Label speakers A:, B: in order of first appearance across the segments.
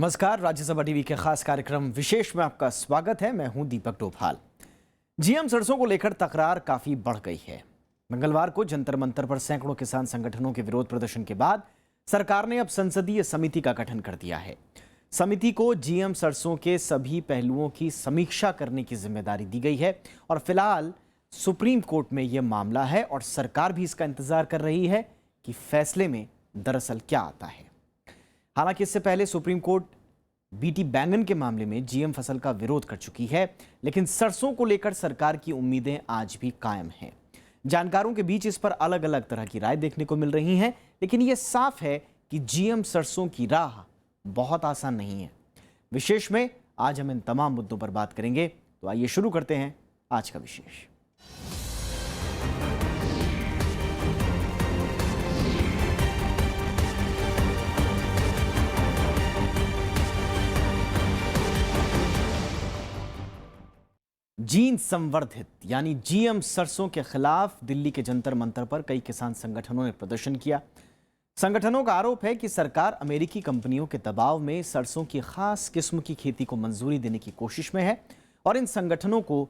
A: नमस्कार, राज्यसभा टीवी के खास कार्यक्रम विशेष में आपका स्वागत है। मैं हूं दीपक डोभाल। जीएम सरसों को लेकर तकरार काफी बढ़ गई है। मंगलवार को जंतर मंतर पर सैकड़ों किसान संगठनों के विरोध प्रदर्शन के बाद सरकार ने अब संसदीय समिति का गठन कर दिया है। समिति को जीएम सरसों के सभी पहलुओं की समीक्षा करने की जिम्मेदारी दी गई है और फिलहाल सुप्रीम कोर्ट में यह मामला है और सरकार भी इसका इंतजार कर रही है कि फैसले में दरअसल क्या आता है। हालांकि इससे पहले सुप्रीम कोर्ट बीटी बैंगन के मामले में जीएम फसल का विरोध कर चुकी है, लेकिन सरसों को लेकर सरकार की उम्मीदें आज भी कायम हैं। जानकारों के बीच इस पर अलग अलग तरह की राय देखने को मिल रही है, लेकिन यह साफ है कि जीएम सरसों की राह बहुत आसान नहीं है। विशेष में आज हम इन तमाम मुद्दों पर बात करेंगे, तो आइए शुरू करते हैं आज का विशेष। जीन संवर्धित यानी जीएम सरसों के खिलाफ दिल्ली के जंतर मंतर पर कई किसान संगठनों ने प्रदर्शन किया। संगठनों का आरोप है कि सरकार अमेरिकी कंपनियों के दबाव में सरसों की खास किस्म की खेती को मंजूरी देने की कोशिश में है और इन संगठनों को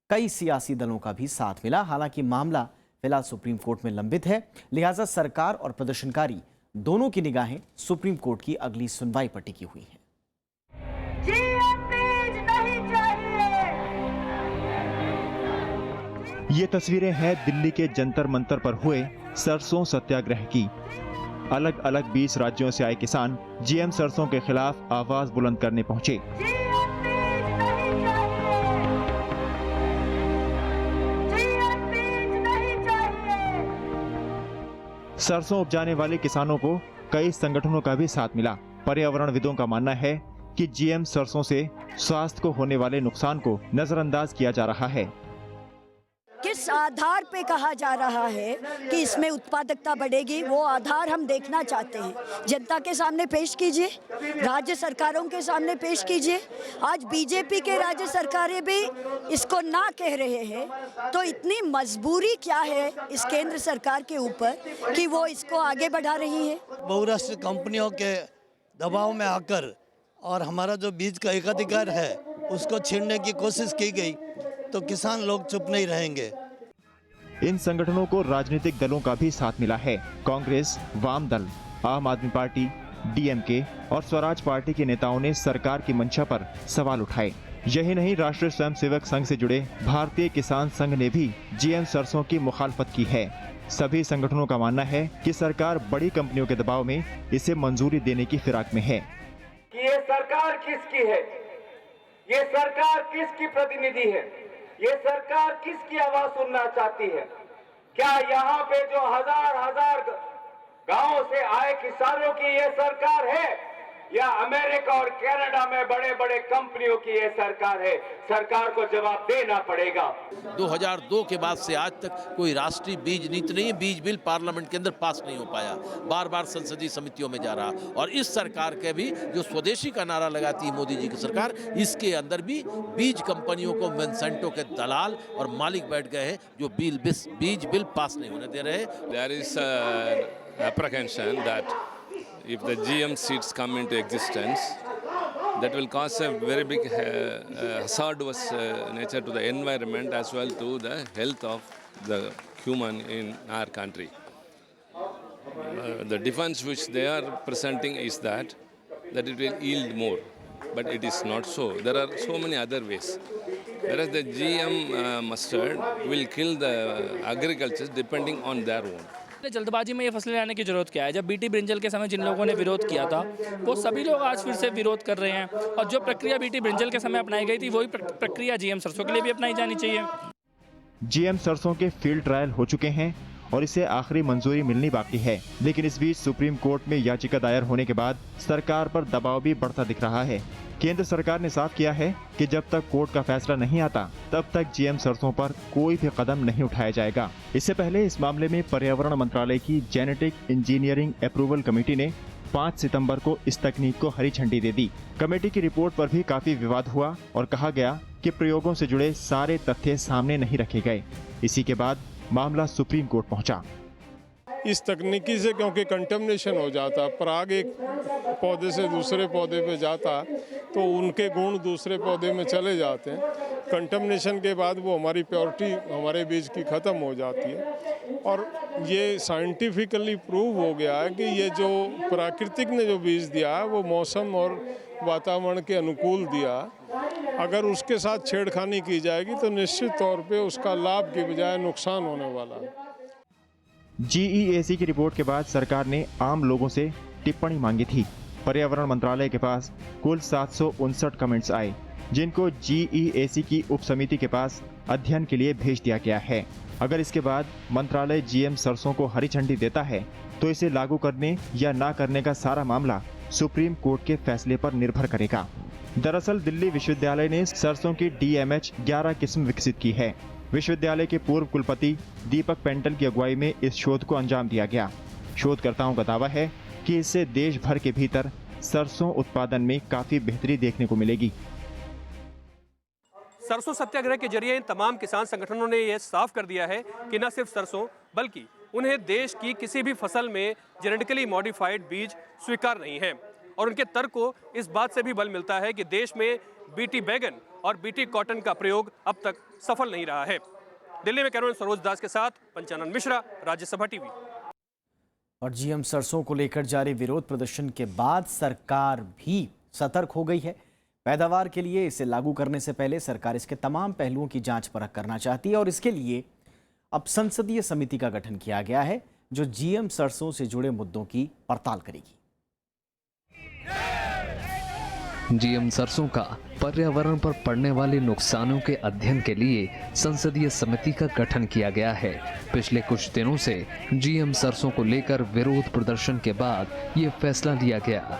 A: कई सियासी दलों का भी साथ मिला। हालांकि मामला फिलहाल सुप्रीम कोर्ट में लंबित है, लिहाजा सरकार और प्रदर्शनकारी दोनों की निगाहें सुप्रीम कोर्ट की अगली सुनवाई पर टिकी हुई हैं।
B: ये तस्वीरें हैं दिल्ली के जंतर मंतर पर हुए सरसों सत्याग्रह की। अलग अलग 20 राज्यों से आए किसान जीएम सरसों के खिलाफ आवाज बुलंद करने पहुंचे। सरसों उपजाने वाले किसानों को कई संगठनों का भी साथ मिला। पर्यावरणविदों का मानना है कि जीएम सरसों से स्वास्थ्य को होने वाले नुकसान को नजरअंदाज किया जा रहा है।
C: किस आधार पे कहा जा रहा है कि इसमें उत्पादकता बढ़ेगी, वो आधार हम देखना चाहते हैं। जनता के सामने पेश कीजिए, राज्य सरकारों के सामने पेश कीजिए। आज बीजेपी के राज्य सरकारें भी इसको ना कह रहे हैं, तो इतनी मजबूरी क्या है इस केंद्र सरकार के ऊपर कि वो इसको आगे बढ़ा रही है।
D: बहुराष्ट्रीय कंपनियों के दबाव में आकर और हमारा जो बीज का एकाधिकार है उसको छीनने की कोशिश की गई, तो किसान लोग चुप नहीं रहेंगे।
B: इन संगठनों को राजनीतिक दलों का भी साथ मिला है। कांग्रेस, वाम दल, आम आदमी पार्टी, डीएमके और स्वराज पार्टी के नेताओं ने सरकार की मंशा पर सवाल उठाए। यही नहीं, राष्ट्रीय स्वयंसेवक संघ से जुड़े भारतीय किसान संघ ने भी जीएम सरसों की मुखालफत की है। सभी संगठनों का मानना है कि सरकार बड़ी कंपनियों के दबाव में इसे मंजूरी देने की फिराक में है।
E: ये सरकार किसकी है? ये सरकार किसकी प्रतिनिधि है? ये सरकार किसकी आवाज सुनना चाहती है? क्या यहाँ पे जो हजार गांवों से आए किसानों की ये सरकार है, या अमेरिका और कनाडा में बड़े बड़े कंपनियों की ये सरकार है? सरकार को जवाब देना पड़ेगा।
F: 2002 के बाद से आज तक कोई राष्ट्रीय बीज नीति नहीं, बीज बिल पार्लियामेंट के अंदर पास नहीं हो पाया, बार बार संसदीय समितियों में जा रहा। और इस सरकार के भी जो स्वदेशी का नारा लगाती है मोदी जी की सरकार, इसके अंदर भी बीज कंपनियों को मोनसेंटो के दलाल और मालिक बैठ गए हैं जो बीज बिल पास नहीं होने दे रहे।
G: There is apprehension that if the GM seeds come into existence, that will cause a very big hazardous nature to the environment as well to the health of the human in our country. The defense which they are presenting is that it will yield more, but it is not so. There are so many other ways. Whereas the GM mustard will kill the agriculture depending on their own.
H: जल्दबाजी में ये फसलें लाने की जरूरत क्या है? जब बीटी ब्रिंजल के समय जिन लोगों ने विरोध किया था वो सभी लोग आज फिर से विरोध कर रहे हैं, और जो प्रक्रिया बीटी ब्रिंजल के समय अपनाई गई थी वही प्रक्रिया जीएम सरसों के लिए भी अपनाई जानी चाहिए।
B: जीएम सरसों के फील्ड ट्रायल हो चुके हैं और इसे आखिरी मंजूरी मिलनी बाकी है, लेकिन इस बीच सुप्रीम कोर्ट में याचिका दायर होने के बाद सरकार पर दबाव भी बढ़ता दिख रहा है। केंद्र सरकार ने साफ किया है कि जब तक कोर्ट का फैसला नहीं आता तब तक जीएम सरसों पर कोई भी कदम नहीं उठाया जाएगा। इससे पहले इस मामले में पर्यावरण मंत्रालय की जेनेटिक इंजीनियरिंग अप्रूवल कमेटी ने 5 सितंबर को इस तकनीक को हरी झंडी दे दी। कमेटी की रिपोर्ट पर भी काफी विवाद हुआ और कहा गया कि प्रयोगों से जुड़े सारे तथ्य सामने नहीं रखे गए। इसी के बाद मामला सुप्रीम कोर्ट पहुंचा।
I: इस तकनीकी से, क्योंकि कंटेमिनेशन हो जाता, पराग एक पौधे से दूसरे पौधे पे जाता तो उनके गुण दूसरे पौधे में चले जाते हैं। कंटेमिनेशन के बाद वो हमारी प्योरिटी हमारे बीज की ख़त्म हो जाती है। और ये साइंटिफिकली प्रूव हो गया है कि ये जो प्राकृतिक ने जो बीज दिया है वो मौसम और वातावरण के अनुकूल दिया। अगर उसके साथ छेड़खानी की जाएगी तो निश्चित तौर पे उसका लाभ की बजाय नुकसान होने वाला है।
B: GEAC की रिपोर्ट के बाद सरकार ने आम लोगों से टिप्पणी मांगी थी। पर्यावरण मंत्रालय के पास कुल 759 कमेंट्स आए, जिनको GEAC की उप समिति के पास अध्ययन के लिए भेज दिया गया है। अगर इसके बाद मंत्रालय GM सरसों को हरी झंडी देता है तो इसे लागू करने या ना करने का सारा मामला सुप्रीम कोर्ट के फैसले पर निर्भर करेगा। दरअसल दिल्ली विश्वविद्यालय ने सरसों की DMH 11 किस्म विकसित की है। विश्वविद्यालय के पूर्व कुलपति दीपक पेंटल की अगुवाई में इस शोध को अंजाम दिया गया। शोधकर्ताओं का दावा है कि इससे देश भर के भीतर सरसों उत्पादन में काफी बेहतरी देखने को मिलेगी।
J: सरसों सत्याग्रह के जरिए इन तमाम किसान संगठनों ने यह साफ कर दिया है कि न सिर्फ सरसों बल्कि उन्हें देश की किसी भी फसल में जेनेटिकली मॉडिफाइड बीज स्वीकार नहीं है। और उनके तर्क को इस बात से भी बल मिलता है कि देश में BT बैगन और BT कॉटन का प्रयोग अब तक सफल नहीं रहा है। दिल्ली में कैमरामैन सरोज दास के साथ पंचानन मिश्रा, राज्यसभा टीवी।
A: और GM सरसों को लेकर जारी विरोध प्रदर्शन के बाद सरकार भी सतर्क हो गई है। पैदावार के लिए इसे लागू करने से पहले सरकार इसके तमाम पहलुओं की जांच परख करना चाहती है और इसके लिए अब संसदीय समिति का गठन किया गया है जो GM सरसों से जुड़े मुद्दों की पड़ताल करेगी।
K: GM सरसों का पर्यावरण पर पड़ने वाले नुकसानों के अध्ययन के लिए संसदीय समिति का गठन किया गया है। पिछले कुछ दिनों से GM सरसों को लेकर विरोध प्रदर्शन के बाद ये फैसला लिया गया।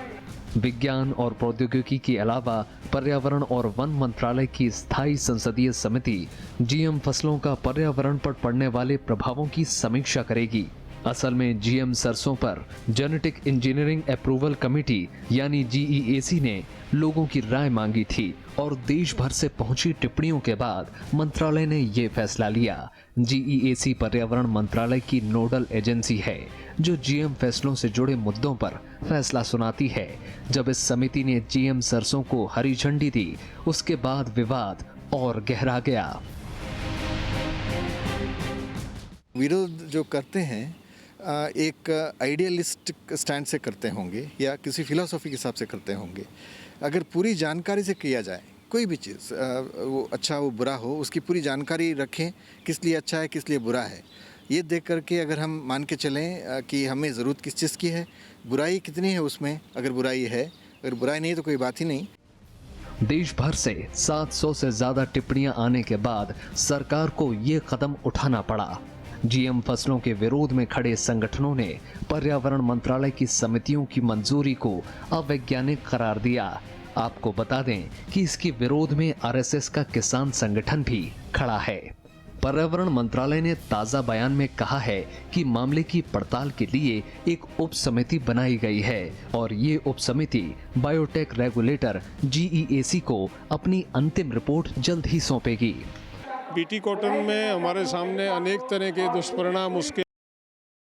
K: विज्ञान और प्रौद्योगिकी के अलावा पर्यावरण और वन मंत्रालय की स्थायी संसदीय समिति GM फसलों का पर्यावरण पर पड़ने वाले प्रभावों की समीक्षा करेगी। असल में GM सरसों पर जेनेटिक इंजीनियरिंग अप्रूवल कमेटी यानी GEAC ने लोगों की राय मांगी थी और देश भर से पहुंची टिप्पणियों के बाद मंत्रालय ने ये फैसला लिया। GEAC पर्यावरण मंत्रालय की नोडल एजेंसी है जो GM फैसलों से जुड़े मुद्दों पर फैसला सुनाती है। जब इस समिति ने GM सरसों को हरी झंडी दी, उसके बाद विवाद और गहरा गया।
L: विरोध जो करते हैं एक आइडियलिस्टिक स्टैंड से करते होंगे या किसी फिलॉसफी के हिसाब से करते होंगे। अगर पूरी जानकारी से किया जाए कोई भी चीज़, वो अच्छा वो बुरा हो, उसकी पूरी जानकारी रखें, किस लिए अच्छा है किस लिए बुरा है, ये देख करके अगर हम मान के चलें कि हमें ज़रूरत किस चीज़ की है, बुराई कितनी है उसमें, अगर बुराई है, अगर बुराई नहीं है तो कोई बात ही नहीं।
K: देश भर से 700 से ज़्यादा टिप्पणियां आने के बाद सरकार को ये कदम उठाना पड़ा। GM फसलों के विरोध में खड़े संगठनों ने पर्यावरण मंत्रालय की समितियों की मंजूरी को अवैज्ञानिक करार दिया। आपको बता दें कि इसके विरोध में RSS का किसान संगठन भी खड़ा है। पर्यावरण मंत्रालय ने ताजा बयान में कहा है कि मामले की पड़ताल के लिए एक उप समिति बनाई गई है और ये उप समिति बायोटेक रेगुलेटर GEAC को अपनी अंतिम रिपोर्ट जल्द ही सौंपेगी।
I: BT कॉटन में हमारे सामने अनेक तरह के दुष्परिणाम उसके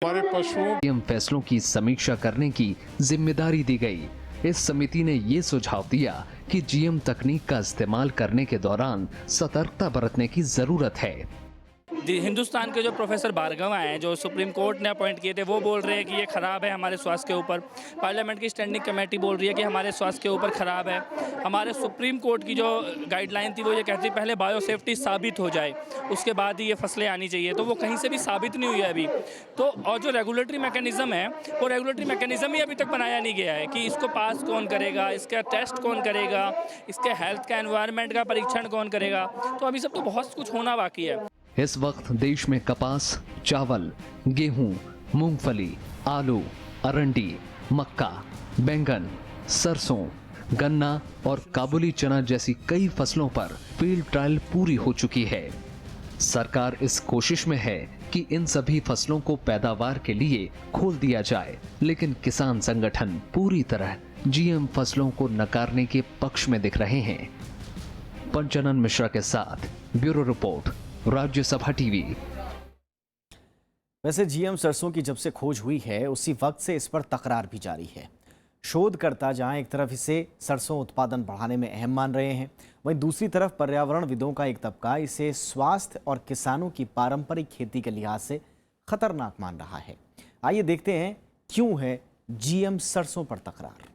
I: हमारे पशुओं
K: GM फैसलों की समीक्षा करने की जिम्मेदारी दी गई। इस समिति ने ये सुझाव दिया कि GM तकनीक का इस्तेमाल करने के दौरान सतर्कता बरतने की जरूरत है।
H: हिंदुस्तान के जो प्रोफेसर भार्गव हैं जो सुप्रीम कोर्ट ने अपॉइंट किए थे, वो बोल रहे हैं कि ये ख़राब है हमारे स्वास्थ्य के ऊपर। पार्लियामेंट की स्टैंडिंग कमेटी बोल रही है कि हमारे स्वास्थ्य के ऊपर ख़राब है। हमारे सुप्रीम कोर्ट की जो गाइडलाइन थी वो ये कहती पहले बायोसेफ्टी साबित हो जाए, उसके बाद ही ये फसलें आनी चाहिए। तो वो कहीं से भी साबित नहीं हुई है अभी तो। और जो रेगुलेटरी मैकेनिज़्म है वो रेगुलेटरी मैकेनिज़्म ही अभी तक बनाया नहीं गया है कि इसको पास कौन करेगा, इसका टेस्ट कौन करेगा, इसके हेल्थ का एनवायरनमेंट का परीक्षण कौन करेगा। तो अभी सब तो बहुत कुछ होना बाकी है।
K: इस वक्त देश में कपास, चावल, गेहूं, मूंगफली, आलू, अरंडी, मक्का, बैंगन, सरसों, गन्ना और काबुली चना जैसी कई फसलों पर फील्ड ट्रायल पूरी हो चुकी है। सरकार इस कोशिश में है कि इन सभी फसलों को पैदावार के लिए खोल दिया जाए, लेकिन किसान संगठन पूरी तरह GM फसलों को नकारने के पक्ष में दिख रहे हैं। पंचानन मिश्रा के साथ ब्यूरो रिपोर्ट, राज्यसभा टीवी।
A: वैसे जीएम सरसों की जब से खोज हुई है उसी वक्त से इस पर तकरार भी जारी है। शोधकर्ता जहां एक तरफ इसे सरसों उत्पादन बढ़ाने में अहम मान रहे हैं, वहीं दूसरी तरफ पर्यावरणविदों का एक तबका इसे स्वास्थ्य और किसानों की पारंपरिक खेती के लिहाज से खतरनाक मान रहा है। आइए देखते हैं क्यों है जीएम सरसों पर तकरार।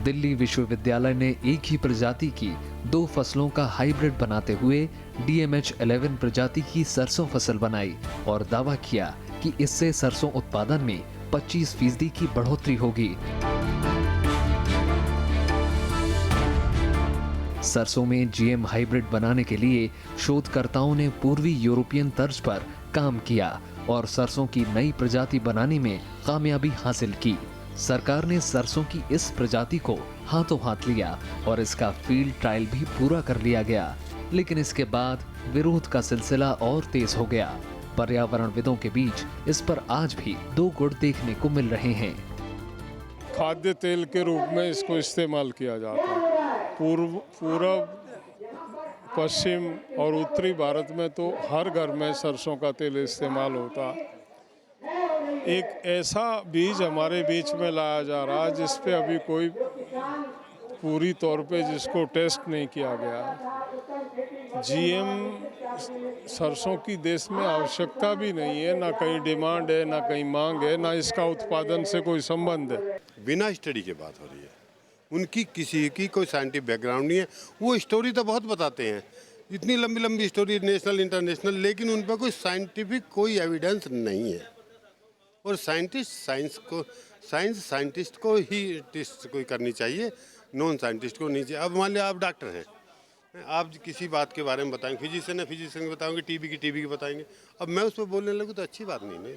K: दिल्ली विश्वविद्यालय ने एक ही प्रजाति की 2 फसलों का हाइब्रिड बनाते हुए DMH11 प्रजाति की सरसों फसल बनाई और दावा किया कि इससे सरसों उत्पादन में 25% की बढ़ोतरी होगी। सरसों में GM हाइब्रिड बनाने के लिए शोधकर्ताओं ने पूर्वी यूरोपियन तर्ज पर काम किया और सरसों की नई प्रजाति बनाने में कामयाबी हासिल की। सरकार ने सरसों की इस प्रजाति को हाथों हाथ लिया और इसका फील्ड ट्रायल भी पूरा कर लिया गया, लेकिन इसके बाद विरोध का सिलसिला और तेज हो गया। पर्यावरणविदों के बीच इस पर आज भी 2 गुट देखने को मिल रहे हैं।
I: खाद्य तेल के रूप में इसको इस्तेमाल किया जाता है। पूर्व, पश्चिम और उत्तरी भारत में तो हर घर में सरसों का तेल इस्तेमाल होता है। एक ऐसा बीज हमारे बीच में लाया जा रहा है जिस पे अभी कोई पूरी तौर पे जिसको टेस्ट नहीं किया गया है। जीएम सरसों की देश में आवश्यकता भी नहीं है, ना कहीं डिमांड है, ना कहीं मांग है, ना इसका उत्पादन से कोई संबंध है।
M: बिना स्टडी के बात हो रही है, उनकी किसी की कोई साइंटिफिक बैकग्राउंड नहीं है। वो स्टोरी तो बहुत बताते हैं, इतनी लंबी लंबी स्टोरी, नेशनल इंटरनेशनल, लेकिन उन पर कोई साइंटिफिक कोई एविडेंस नहीं है। और साइंटिस्ट को ही टेस्ट कोई करनी चाहिए, नॉन साइंटिस्ट को नहीं चाहिए। अब मान लिया आप डॉक्टर हैं, आप किसी बात के बारे में बताएंगे, फिजिशियन है, फिजिशियन बताएंगे, टीबी की बताएंगे। अब मैं उस पर बोलने लगूँ तो अच्छी बात नहीं है।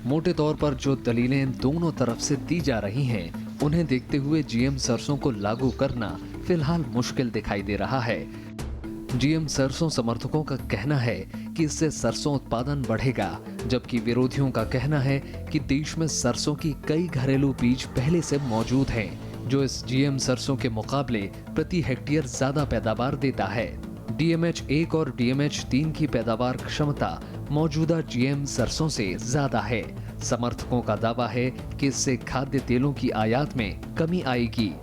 K: मोटे तौर पर जो दलीलें दोनों तरफ से दी जा रही हैं, उन्हें देखते हुए जीएम सरसों को लागू करना फिलहाल मुश्किल दिखाई दे रहा है। जीएम सरसों समर्थकों का कहना है कि इससे सरसों उत्पादन बढ़ेगा, जबकि विरोधियों का कहना है कि देश में सरसों की कई घरेलू बीज पहले से मौजूद हैं, जो इस जीएम सरसों के मुकाबले प्रति हेक्टेयर ज्यादा पैदावार देता है। DMH1 और DMH3 की पैदावार क्षमता मौजूदा जीएम सरसों से ज्यादा है। समर्थकों का दावा है कि इससे खाद्य तेलों की आयात में कमी आएगी,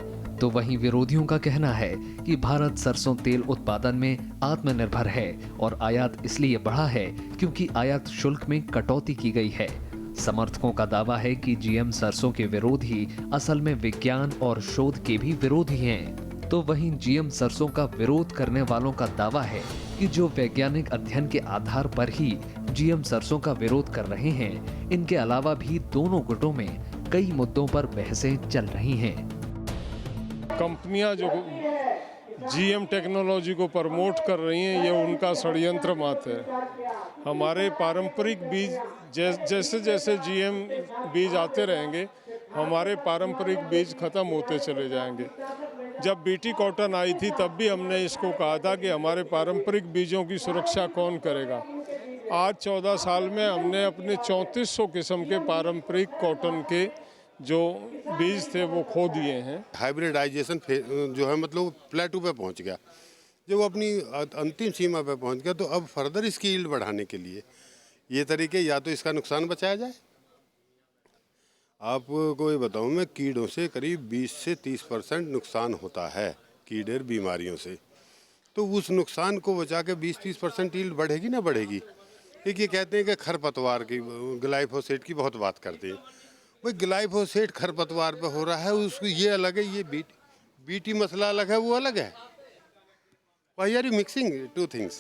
K: तो वहीं विरोधियों का कहना है कि भारत सरसों तेल उत्पादन में आत्मनिर्भर है और आयात इसलिए बढ़ा है क्योंकि आयात शुल्क में कटौती की गई है। समर्थकों का दावा है कि जीएम सरसों के विरोधी असल में विज्ञान और शोध के भी विरोधी हैं। तो वहीं जीएम सरसों का विरोध करने वालों का दावा है कि जो वैज्ञानिक अध्ययन के आधार पर ही जीएम सरसों का विरोध कर रहे हैं, इनके अलावा भी दोनों गुटों में कई मुद्दों पर बहसें चल रही हैं।
I: कंपनियां जो जीएम टेक्नोलॉजी को प्रमोट कर रही हैं, ये उनका षड्यंत्र मात्र है। हमारे पारंपरिक बीज जैसे जैसे जीएम बीज आते रहेंगे, हमारे पारंपरिक बीज खत्म होते चले जाएंगे। जब बीटी कॉटन आई थी तब भी हमने इसको कहा था कि हमारे पारंपरिक बीजों की सुरक्षा कौन करेगा। आज 14 साल में हमने अपने 3400 किस्म के पारंपरिक कॉटन के जो बीज थे वो खो दिए हैं।
M: हाइब्रिडाइजेशन जो है मतलब प्लेटू पे पहुंच गया, जब वो अपनी अंतिम सीमा पे पहुंच गया, तो अब फर्दर इसकी यील्ड बढ़ाने के लिए ये तरीके, या तो इसका नुकसान बचाया जाए। आपको ये बताऊं मैं, कीड़ों से करीब 20 से 30% नुकसान होता है, कीड़े बीमारियों से। तो उस नुकसान को बचा के 20-30% यील्ड बढ़ेगी ना बढ़ेगी। एक ये कहते हैं कि खरपतवार की, ग्लाइफोसेट की बहुत बात करते हैं। भाई ग्लाइफोसेट खरपतवार पे हो रहा है, उसको ये अलग है, ये बीटी मसला अलग है, वो अलग है। Why are you mixing two things?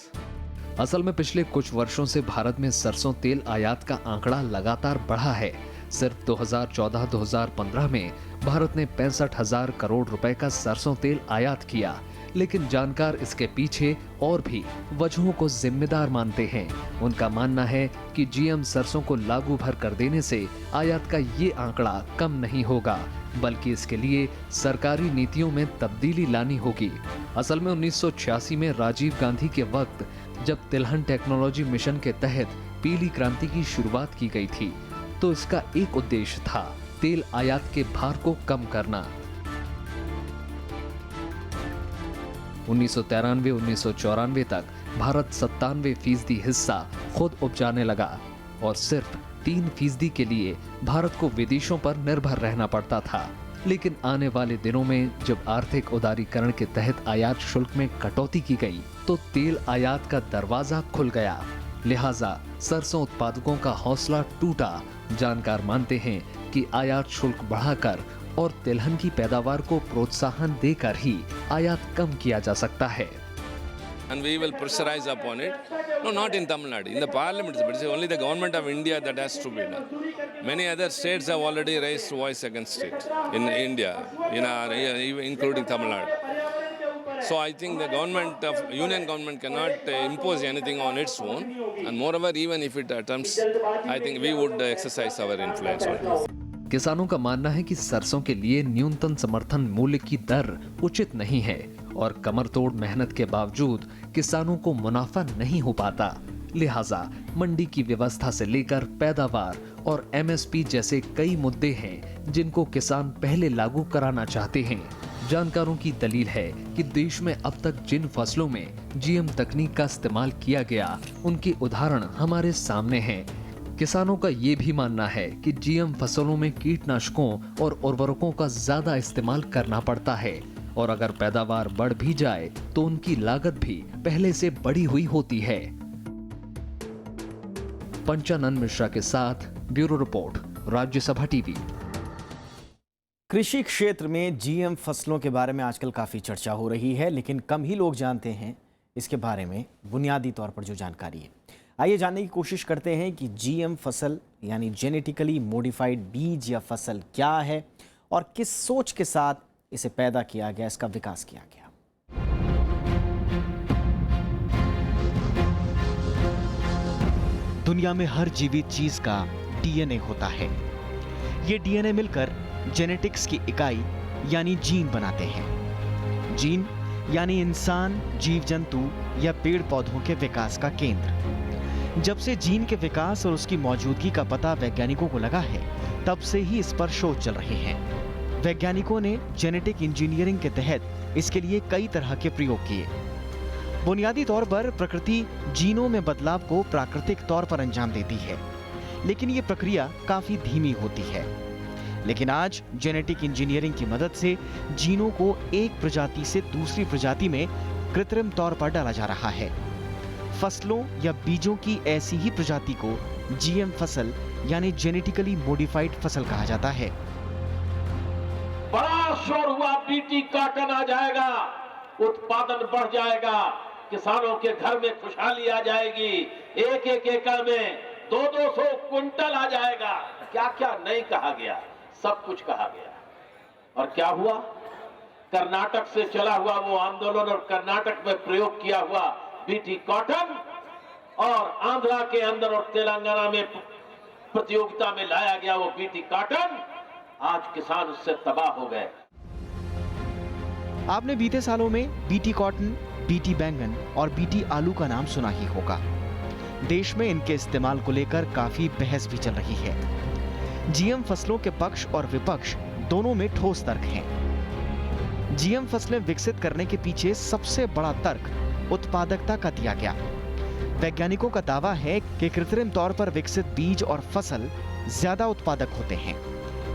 K: असल में पिछले कुछ वर्षों से भारत में सरसों तेल आयात का आंकड़ा लगातार बढ़ा है। सिर्फ 2014-2015 में भारत ने 65,000 करोड़ रुपए का सरसों तेल आयात किया, लेकिन जानकार इसके पीछे और भी वजहों को जिम्मेदार मानते हैं। उनका मानना है कि जीएम सरसों को लागू भर कर देने से आयात का ये आंकड़ा कम नहीं होगा, बल्कि इसके लिए सरकारी नीतियों में तब्दीली लानी होगी। असल में 1986 में राजीव गांधी के वक्त जब तिलहन टेक्नोलॉजी मिशन के तहत पीली क्रांति की शुरुआत की गई थी, तो इसका एक उद्देश्य था तेल आयात के भार को कम करना। 1993-1994 तक भारत 97% हिस्सा खुद उपजाने लगा और सिर्फ 3% के लिए भारत को विदेशों पर निर्भर रहना पड़ता था। लेकिन आने वाले दिनों में जब आर्थिक उदारीकरण के तहत आयात शुल्क में कटौती की गई तो तेल आयात का दरवाजा खुल गया। लिहाजा सरसों उत्पादकों का हौसला टूटा। जानकार मानते हैं कि आयात शुल्क बढ़ाकर और तिलहन की पैदावार को प्रोत्साहन देकर ही आयात कम किया जा सकता है।
G: And we will pressurize upon it. No, not in Tamil Nadu. In the parliament, but it's only the government of India that has to be done. Many other states have already raised voice against it in India, including Tamil Nadu. So I think the union government cannot impose anything on its own. And moreover, even if it attempts, I think we would exercise our influence on it.
K: किसानों का मानना है कि सरसों के लिए न्यूनतम समर्थन मूल्य की दर उचित नहीं है और कमरतोड़ मेहनत के बावजूद किसानों को मुनाफा नहीं हो पाता। लिहाजा मंडी की व्यवस्था से लेकर पैदावार और एमएसपी जैसे कई मुद्दे हैं जिनको किसान पहले लागू कराना चाहते हैं। जानकारों की दलील है कि देश में अब तक जिन फसलों में जीएम तकनीक का इस्तेमाल किया गया उनके उदाहरण हमारे सामने हैं। किसानों का ये भी मानना है कि जीएम फसलों में कीटनाशकों और उर्वरकों का ज्यादा इस्तेमाल करना पड़ता है और अगर पैदावार बढ़ भी जाए तो उनकी लागत भी पहले से बढ़ी हुई होती है। पंचानन मिश्रा के साथ ब्यूरो रिपोर्ट, राज्यसभा टीवी।
A: कृषि क्षेत्र में जीएम फसलों के बारे में आजकल काफ़ी चर्चा हो रही है, लेकिन कम ही लोग जानते हैं इसके बारे में बुनियादी तौर पर जो जानकारी है। आइए जानने की कोशिश करते हैं कि जीएम फसल यानी जेनेटिकली मॉडिफाइड बीज या फसल क्या है और किस सोच के साथ इसे पैदा किया गया, इसका विकास किया गया। दुनिया में हर जीवित चीज का डीएनए होता है। ये डीएनए मिलकर जेनेटिक्स की इकाई यानी जीन बनाते हैं। जीन यानी इंसान, जीव जंतु या पेड़ पौधों के विकास का केंद्र। जब से जीन के विकास और उसकी मौजूदगी का पता वैज्ञानिकों को लगा है, तब से ही इस पर शोध चल रहे हैं। वैज्ञानिकों ने जेनेटिक इंजीनियरिंग के तहत इसके लिए कई तरह के प्रयोग किए। बुनियादी तौर पर प्रकृति जीनों में बदलाव को प्राकृतिक तौर पर अंजाम देती है, लेकिन ये प्रक्रिया काफी धीमी होती है। लेकिन आज जेनेटिक इंजीनियरिंग की मदद से जीनों को एक प्रजाति से दूसरी प्रजाति में कृत्रिम तौर पर डाला जा रहा है। फसलों या बीजों की ऐसी ही प्रजाति को जीएम फसल यानी जेनेटिकली मॉडिफाइड फसल कहा जाता है।
F: बड़ा शोर हुआ, बीटी कॉटन आ जाएगा, उत्पादन बढ़ जाएगा, किसानों के घर में खुशहाली आ जाएगी, एक एक एकड़ में 200 क्विंटल आ जाएगा। क्या क्या नहीं कहा गया, सब कुछ कहा गया। और क्या हुआ? कर्नाटक से चला हुआ वो आंदोलन और कर्नाटक में प्रयोग किया हुआ बीटी कॉटन और आंध्रा के अंदर और तेलंगाना में प्रतियोगिता में लाया गया वो बीटी कॉटन, आज किसान उससे तबाह हो गए।
A: आपने बीते सालों में बीटी कॉटन, बीटी बैंगन और बीटी आलू का नाम सुना ही होगा। देश में इनके इस्तेमाल को लेकर काफी बहस भी चल रही है। जीएम फसलों के पक्ष और विपक्ष दोनों में ठोस तर्क हैं। जीएम फसलें विकसित करने के पीछे सबसे बड़ा तर्क उत्पादकता का दिया गया। वैज्ञानिकों का दावा है कि कृत्रिम तौर पर विकसित बीज और फसल ज्यादा उत्पादक होते हैं।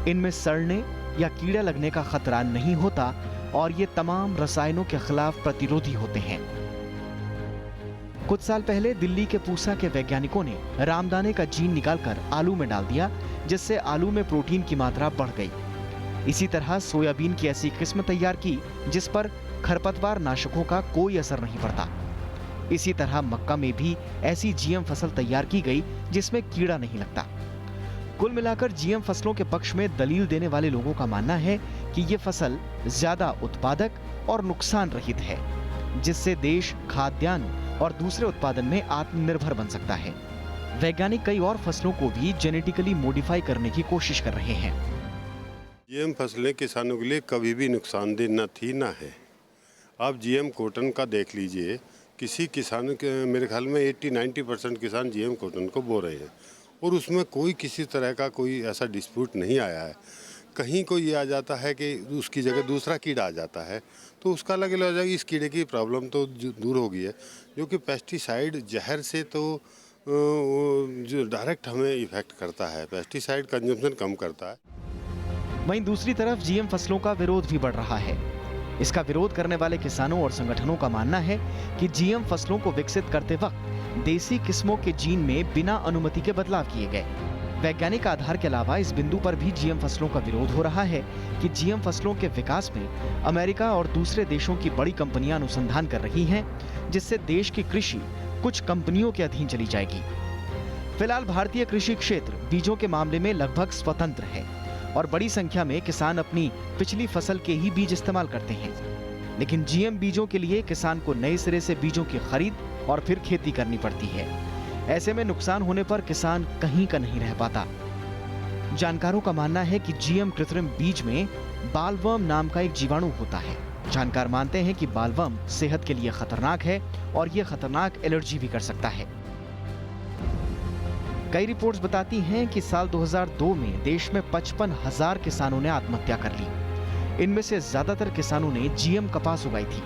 A: इनमें सड़ने या कीड़ा लगने का खतरा नहीं होता और ये तमाम रसायनों के खिलाफ प्रतिरोधी होते हैं। कुछ साल पहले दिल्ली के पूसा के वैज्ञानिकों ने रामदाने का जीन निकालकर आलू में डाल दिया, जिससे आलू में प्रोटीन की मात्रा बढ़ गई। इसी तरह सोयाबीन की ऐसी किस्म तैयार की जिस पर खरपतवार नाशकों का कोई असर नहीं पड़ता। इसी तरह मक्का में भी ऐसी जीएम फसल तैयार की गई जिसमें कीड़ा नहीं लगता। कुल मिलाकर जीएम फसलों के पक्ष में दलील देने वाले लोगों का मानना है कि ये फसल ज्यादा उत्पादक और नुकसान रहित है, जिससे देश खाद्यान्न और दूसरे उत्पादन में आत्मनिर्भर बन सकता है। वैज्ञानिक कई और फसलों को भी जेनेटिकली मॉडिफाई करने की कोशिश कर रहे हैं।
M: जीएम फसलें किसानों के लिए कभी भी नुकसानदेह न थी ना है। आप जीएम कॉटन का देख लीजिए, किसी किसान के मेरे ख्याल में 80-90% किसान जीएम कॉटन को बो रहे हैं और उसमें कोई किसी तरह का कोई ऐसा डिस्प्यूट नहीं आया है कहीं कोई ये आ जाता है कि उसकी जगह दूसरा कीड़ा आ जाता है, तो उसका अलग इलाज हो जाएगा। इस कीड़े की प्रॉब्लम तो दूर हो गई है, जो कि पेस्टिसाइड जहर से तो जो डायरेक्ट हमें इफेक्ट करता है, पेस्टिसाइड कंजम्पशन कम करता है।
A: वहीं दूसरी तरफ जीएम फसलों का विरोध भी बढ़ रहा है। इसका विरोध करने वाले किसानों और संगठनों का मानना है कि जीएम फसलों को विकसित करते वक्त देसी किस्मों के जीन में बिना अनुमति के बदलाव किए गए। वैज्ञानिक आधार के अलावा इस बिंदु पर भी जीएम फसलों का विरोध हो रहा है कि जीएम फसलों के विकास में अमेरिका और दूसरे देशों की बड़ी कंपनियां अनुसंधान कर रही हैं, जिससे देश की कृषि कुछ कंपनियों के अधीन चली जाएगी। फिलहाल भारतीय कृषि क्षेत्र बीजों के मामले में लगभग स्वतंत्र है और बड़ी संख्या में किसान अपनी पिछली फसल के ही बीज इस्तेमाल करते हैं। लेकिन जीएम बीजों के लिए किसान को नए सिरे से बीजों की खरीद और फिर खेती करनी पड़ती है। ऐसे में नुकसान होने पर किसान कहीं का नहीं रह पाता। जानकारों का मानना है कि जीएम कृत्रिम बीज में बालवर्म नाम का एक जीवाणु होता है। जानकार मानते हैं कि बालवर्म सेहत के लिए खतरनाक है और यह खतरनाक एलर्जी भी कर सकता है। कई रिपोर्ट्स बताती हैं कि साल 2002 में देश में 55,000 किसानों ने आत्महत्या कर ली। इनमें से ज्यादातर किसानों ने जीएम कपास उगाई थी।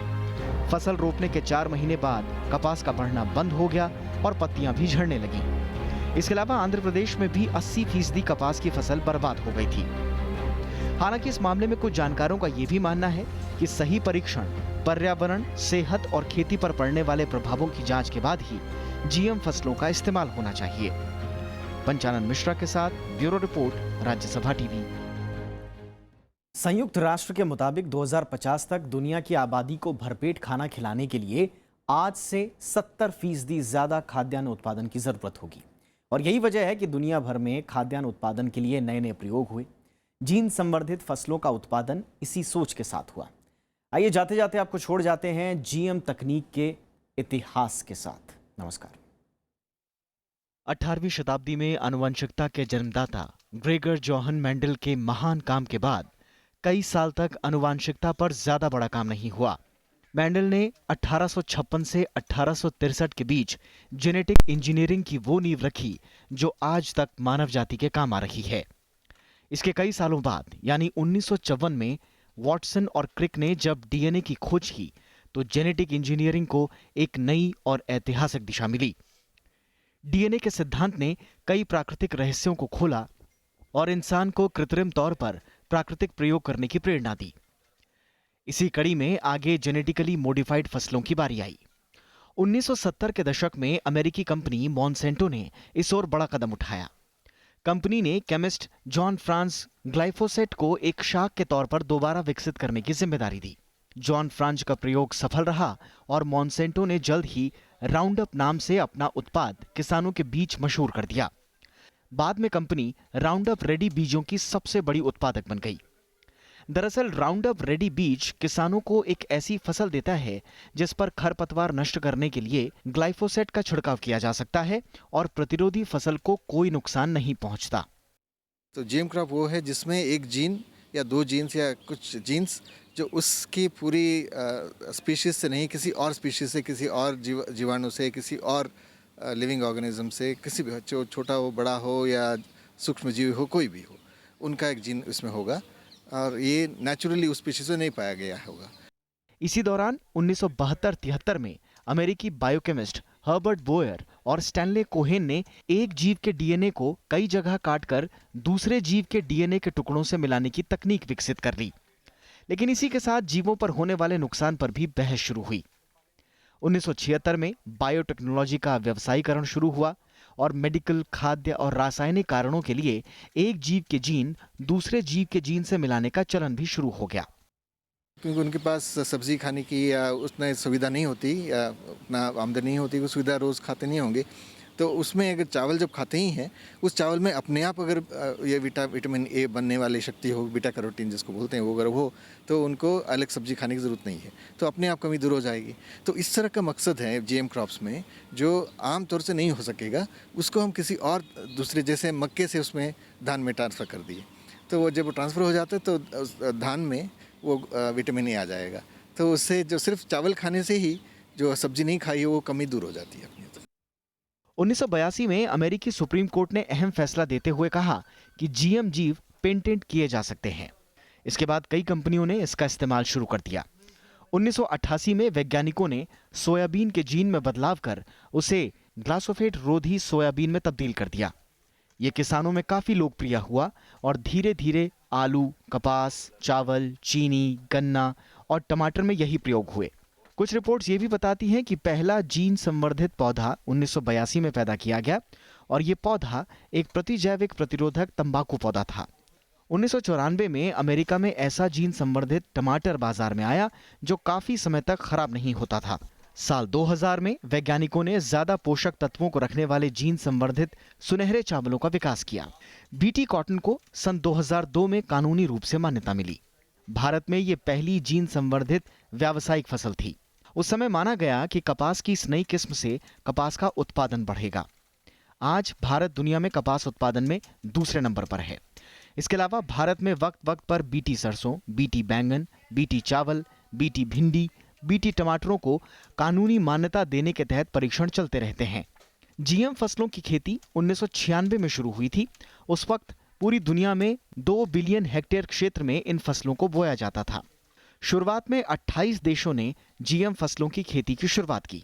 A: फसल रोपने के 4 महीने बाद कपास का बढ़ना बंद हो गया और पत्तियां भी झड़ने लगी। इसके अलावा आंध्र प्रदेश में भी 80% कपास की फसल बर्बाद हो गई थी। हालांकि इस मामले में कुछ जानकारों का यह भी मानना है कि सही परीक्षण, पर्यावरण, सेहत और खेती पर पड़ने वाले प्रभावों की जांच के बाद ही जीएम फसलों का इस्तेमाल होना चाहिए। पंचानन मिश्रा के साथ ब्यूरो रिपोर्ट, राज्यसभा टीवी। संयुक्त राष्ट्र के मुताबिक 2050 तक दुनिया की आबादी को भरपेट खाना खिलाने के लिए आज से 70% ज्यादा खाद्यान्न उत्पादन की जरूरत होगी। और यही वजह है कि दुनिया भर में खाद्यान्न उत्पादन के लिए नए नए प्रयोग हुए। जीन संवर्धित फसलों का उत्पादन इसी सोच के साथ हुआ। आइए जाते जाते आपको छोड़ जाते हैं जीएम तकनीक के इतिहास के साथ। नमस्कार। 18वीं शताब्दी में आनुवंशिकता के जन्मदाता ग्रेगर जोहन मेंडल के महान काम के बाद कई साल तक आनुवंशिकता पर ज्यादा बड़ा काम नहीं हुआ। मेंडल ने 1856 से 1863 के बीच जेनेटिक इंजीनियरिंग की वो नींव रखी जो आज तक मानव जाति के काम आ रही है। इसके कई सालों बाद यानी 1954 में वॉटसन और क्रिक ने जब डीएनए की खोज की तो जेनेटिक इंजीनियरिंग को एक नई और ऐतिहासिक दिशा मिली। डीएनए के सिद्धांत ने कई प्राकृतिक रहस्यों को खोला और इंसान को कृत्रिम तौर पर प्राकृतिक प्रयोग करने की प्रेरणा दी। इसी कड़ी में आगे जेनेटिकली मॉडिफाइड फसलों की बारी आई। 1970 के दशक में अमेरिकी कंपनी मॉन्सेंटो ने इस ओर बड़ा कदम उठाया। कंपनी ने केमिस्ट जॉन फ्रांस ग्लाइफोसेट को एक शाक के तौर पर दोबारा विकसित करने की जिम्मेदारी दी। जॉन फ्रांस का प्रयोग सफल रहा और मॉन्सेंटो ने जल्द ही राउंडअप नाम से अपना उत्पाद किसानों के बीच मशहूर कर दिया। बाद में कंपनी राउंडअप रेडी बीजों की सबसे बड़ी उत्पादक बन गई। दरअसल राउंडअप रेडी बीज किसानों को एक ऐसी फसल देता है जिस पर खरपतवार नष्ट करने के लिए ग्लाइफोसेट का छिड़काव किया जा सकता है और प्रतिरोधी फसल को कोई नुकसान नहीं पहुंचता।
L: तो जीएम क्रॉप वो है जिसमें एक जीन या 2 जीन्स या कुछ जीन्स जो उसकी पूरी स्पीशीज से नहीं, किसी और स्पीशीज से, किसी और जीवाणु से, किसी और लिविंग ऑर्गेनिज्म से, किसी भी छोटा हो, बड़ा हो या सूक्ष्म जीव हो, कोई भी हो, उनका एक जीन इसमें होगा और ये नेचुरली उस स्पीशीज में नहीं पाया गया होगा।
A: इसी दौरान 1972-73 में अमेरिकी बायोकेमिस्ट हर्बर्ट बोयर और स्टैनले कोहेन ने एक जीव के डीएनए को कई जगह काटकर दूसरे जीव के डीएनए के टुकड़ों से मिलाने की तकनीक विकसित कर ली। लेकिन इसी के साथ जीवों पर होने वाले नुकसान पर भी बहस शुरू हुई। 1976 में बायोटेक्नोलॉजी का व्यवसायीकरण शुरू हुआ और मेडिकल, खाद्य और रासायनिक कारणों के लिए एक जीव के जीन दूसरे जीव के जीन से मिलाने का चलन भी शुरू हो गया।
L: क्योंकि उनके पास सब्जी खाने की या उतना सुविधा नहीं होती या उतना आमदनी नहीं होती, वो सुविधा रोज़ खाते नहीं होंगे, तो उसमें अगर चावल जब खाते ही हैं, उस चावल में अपने आप अगर ये विटामिन ए बनने वाली शक्ति हो, बीटा कैरोटीन जिसको बोलते हैं, वो अगर हो तो उनको अलग सब्जी खाने की ज़रूरत नहीं है, तो अपने आप कमी दूर हो जाएगी। तो इस तरह का मकसद है जीएम क्रॉप्स में, जो आम तौर से नहीं हो सकेगा, उसको हम किसी और दूसरे, जैसे मक्के से उसमें धान में ट्रांसफ़र कर दिए, तो वो जब वो ट्रांसफ़र हो जाता है तो धान में वो विटामिन ए आ जाएगा, तो उससे जो सिर्फ चावल खाने से ही जो सब्जी नहीं खाई है वो कमी दूर हो जाती है।
A: 1982 में अमेरिकी सुप्रीम कोर्ट ने अहम फैसला देते हुए कहा कि जीएम जीव पेटेंट किए जा सकते हैं। इसके बाद कई कंपनियों ने इसका इस्तेमाल शुरू कर दिया। 1988 में वैज्ञानिकों ने सोयाबीन के जीन में बदलाव कर उसे ग्लाइफोसेट रोधी सोयाबीन में तब्दील कर दिया। ये किसानों में काफी लोकप्रिय हुआ और धीरे धीरे आलू, कपास, चावल, चीनी, गन्ना और टमाटर में यही प्रयोग हुए। कुछ रिपोर्ट्स ये भी बताती हैं कि पहला जीन संवर्धित पौधा 1982 में पैदा किया गया और ये पौधा एक प्रतिजैविक प्रतिरोधक तंबाकू पौधा था। 1994 में अमेरिका में ऐसा जीन संवर्धित टमाटर बाजार में आया जो काफी समय तक खराब नहीं होता था। साल 2000 में वैज्ञानिकों ने ज्यादा पोषक तत्वों को रखने वाले जीन संवर्धित सुनहरे चावलों का विकास किया। बीटी कॉटन को सन 2002 में कानूनी रूप से मान्यता मिली। भारत में ये पहली जीन संवर्धित व्यावसायिक फसल थी। उस समय माना गया कि कपास की इस नई किस्म से कपास का उत्पादन बढ़ेगा। आज भारत दुनिया में कपास उत्पादन में दूसरे नंबर पर है। इसके अलावा भारत में वक्त वक्त पर बीटी सरसों, बीटी बैंगन, बीटी चावल, बीटी भिंडी, बीटी टमाटरों को कानूनी मान्यता देने के तहत परीक्षण चलते रहते हैं। जीएम फसलों की खेती 1996 में शुरू हुई थी। उस वक्त पूरी दुनिया में 2 बिलियन हेक्टेयर क्षेत्र में इन फसलों को बोया जाता था। शुरुआत में 28 देशों ने जीएम फसलों की खेती की शुरुआत की।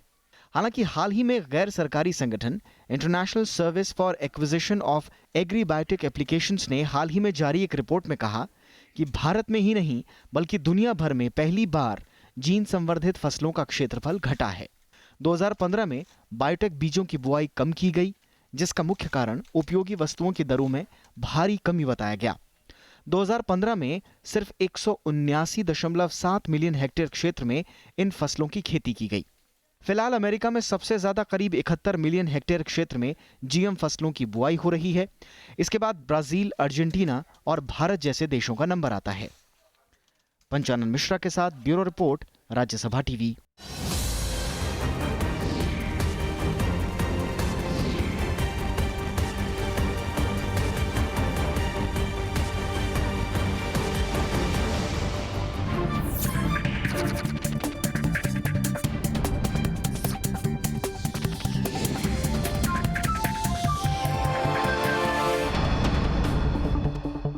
A: हालांकि हाल ही में गैर सरकारी संगठन international service for acquisition of agribiotech applications ने हाल ही में जारी एक रिपोर्ट में कहा कि भारत में ही नहीं बल्कि दुनिया भर में पहली बार जीन संवर्धित फसलों का क्षेत्रफल घटा है। 2015 में बायोटेक बीजों की बुआई कम की गई, जिसका मुख्य कारण उपयोगी वस्तुओं की दरों में भारी कमी बताया गया। 2015 में सिर्फ 179.7 मिलियन हेक्टेयर क्षेत्र में इन फसलों की खेती की गई। फिलहाल अमेरिका में सबसे ज्यादा करीब 71 मिलियन हेक्टेयर क्षेत्र में जीएम फसलों की बुआई हो रही है। इसके बाद ब्राजील, अर्जेंटीना और भारत जैसे देशों का नंबर आता है। पंचानन मिश्रा के साथ ब्यूरो रिपोर्ट, राज्यसभा टीवी।